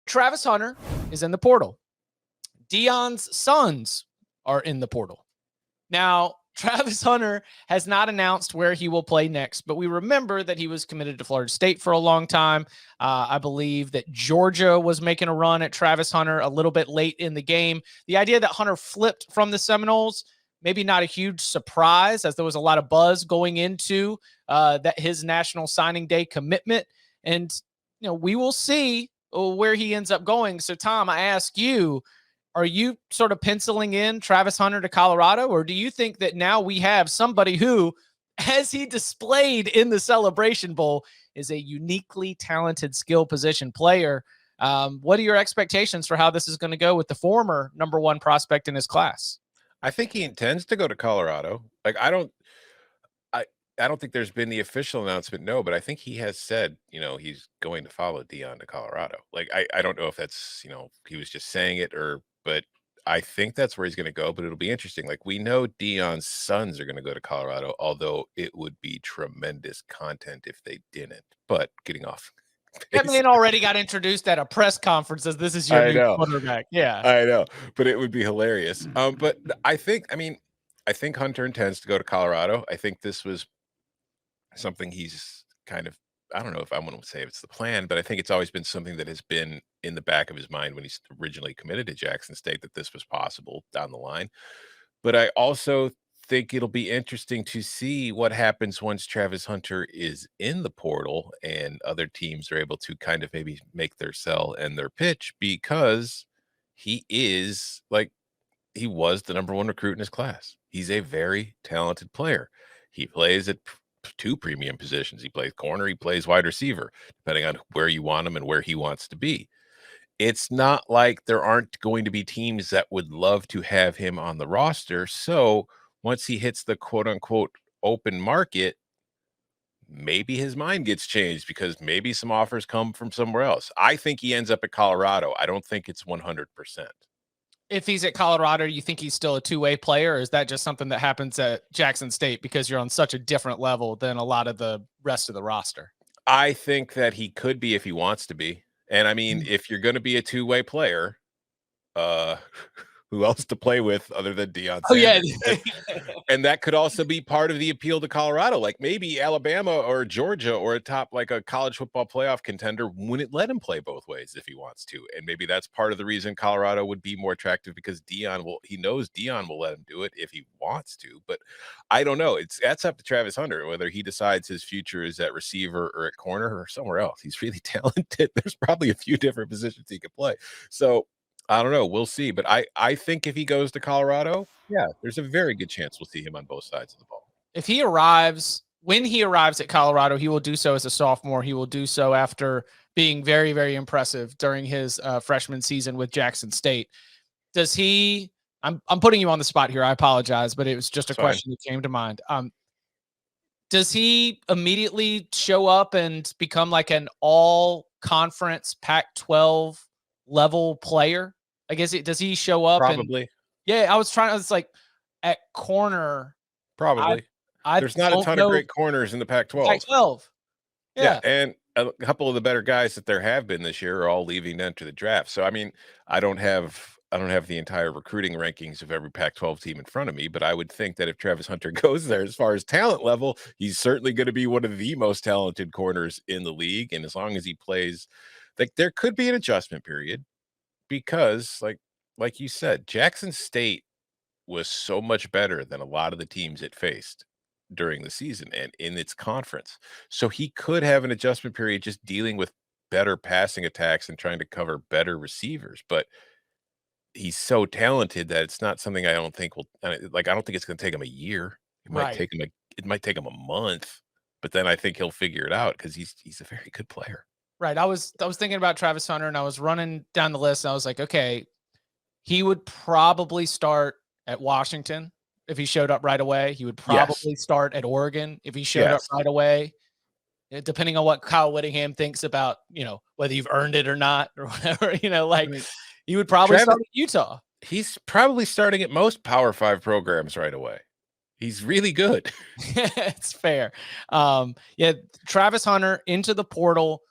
Travis Hunter is in the portal. Deion's sons are in the portal. Now, Travis Hunter has not announced where he will play next, but we remember that he was committed to Florida State for a long time. I believe that Georgia was making a run at Travis Hunter a little bit late in the game. The idea that Hunter flipped from the Seminoles, maybe not a huge surprise, as there was a lot of buzz going into that his national signing day commitment. And, we will see where he ends up going. So, Tom, I ask you, are you sort of penciling in Travis Hunter to Colorado, or do you think that now we have somebody who, as he displayed in the Celebration Bowl, is a uniquely talented skill position player? What are your expectations for how this is going to go with the former number one prospect in his class? I think he intends to go to Colorado. Like, I don't think there's been the official announcement, no, but I think he has said, he's going to follow Deion to Colorado. Like, I don't know if that's, he was just saying it but I think that's where he's going to go. But it'll be interesting. Like, we know Deion's sons are going to go to Colorado, although it would be tremendous content if they didn't. But getting off. That man already got introduced at a press conference as this is your new quarterback. Yeah, I know, but it would be hilarious. But I think Hunter intends to go to Colorado. I think this was something he's kind of, I don't know if I want to say it's the plan, but I think it's always been something that has been in the back of his mind when he's originally committed to Jackson State, that this was possible down the line. But I also think it'll be interesting to see what happens once Travis Hunter is in the portal and other teams are able to kind of maybe make their sell and their pitch, because he was the number one recruit in his class. He's a very talented player. He plays at two premium positions. He plays corner, he plays wide receiver, depending on where you want him and where he wants to be. It's not like there aren't going to be teams that would love to have him on the roster. So once he hits the quote unquote open market, maybe his mind gets changed because maybe some offers come from somewhere else. I think he ends up at Colorado. I don't think it's 100%. If he's at Colorado, you think he's still a two-way player, or is that just something that happens at Jackson State because you're on such a different level than a lot of the rest of the roster? I think that he could be if he wants to be. And I mean, if you're going to be a two-way player, who else to play with other than Deion Sanders? Yeah. And that could also be part of the appeal to Colorado. Like, maybe Alabama or Georgia or a top, like a college football playoff contender, wouldn't let him play both ways if he wants to. And maybe that's part of the reason Colorado would be more attractive, because he knows Deion will let him do it if he wants to. But I don't know. That's up to Travis Hunter, whether he decides his future is at receiver or at corner or somewhere else. He's really talented. There's probably a few different positions he could play. So I don't know. We'll see. But I think if he goes to Colorado, yeah, there's a very good chance we'll see him on both sides of the ball. When he arrives at Colorado, he will do so as a sophomore. He will do so after being very, very impressive during his freshman season with Jackson State. Does he, I'm putting you on the spot here. I apologize, but it was just a question that came to mind. Does he immediately show up and become like an all-conference Pac-12 level player? I guess does he show up? Probably. It's like at corner. Probably. There's not a ton of great corners in the Pac-12. Pac-12. Yeah. And a couple of the better guys that there have been this year are all leaving to enter the draft. So, I mean, I don't have the entire recruiting rankings of every Pac-12 team in front of me, but I would think that if Travis Hunter goes there, as far as talent level, he's certainly going to be one of the most talented corners in the league. And as long as he plays, like, there could be an adjustment period, because like you said, Jackson State was so much better than a lot of the teams it faced during the season and in its conference. So he could have an adjustment period just dealing with better passing attacks and trying to cover better receivers. But he's so talented that it's not something I don't think I don't think it's going to take him a year. It might take him a month, but then I think he'll figure it out, because he's a very good player. Right. I was thinking about Travis Hunter, and I was running down the list, and I was like, okay, he would probably start at Washington if he showed up right away. He would probably start at Oregon if he showed up right away, depending on what Kyle Whittingham thinks about, whether you've earned it or not, or whatever, he would probably start at Utah. He's probably starting at most Power 5 programs right away. He's really good. It's fair. Travis Hunter into the portal.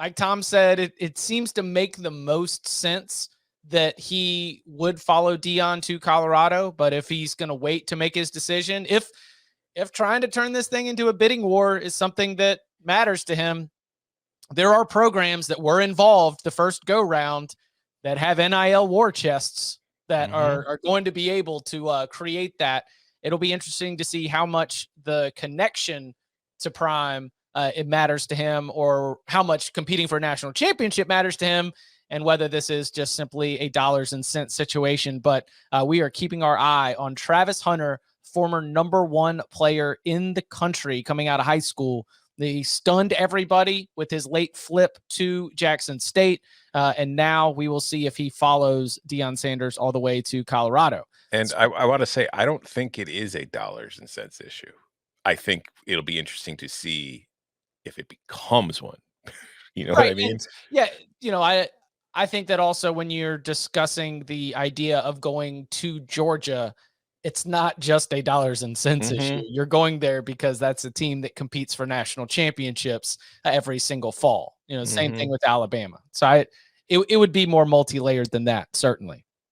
Like Tom said, it seems to make the most sense that he would follow Deion to Colorado. But if he's going to wait to make his decision, if trying to turn this thing into a bidding war is something that matters to him, there are programs that were involved the first go round that have NIL war chests that are going to be able to create that. It'll be interesting to see how much the connection to Prime it matters to him, or how much competing for a national championship matters to him, and whether this is just simply a dollars and cents situation. But we are keeping our eye on Travis Hunter, former #1 player in the country coming out of high school. He stunned everybody with his late flip to Jackson State. And now we will see if he follows Deion Sanders all the way to Colorado. And I want to say, I don't think it is a dollars and cents issue. I think it'll be interesting to see if it becomes one. You know what I mean? And, yeah. I think that also when you're discussing the idea of going to Georgia, it's not just a dollars and cents issue. You're going there because that's a team that competes for national championships every single fall. Same thing with Alabama. So it would be more multi-layered than that, certainly.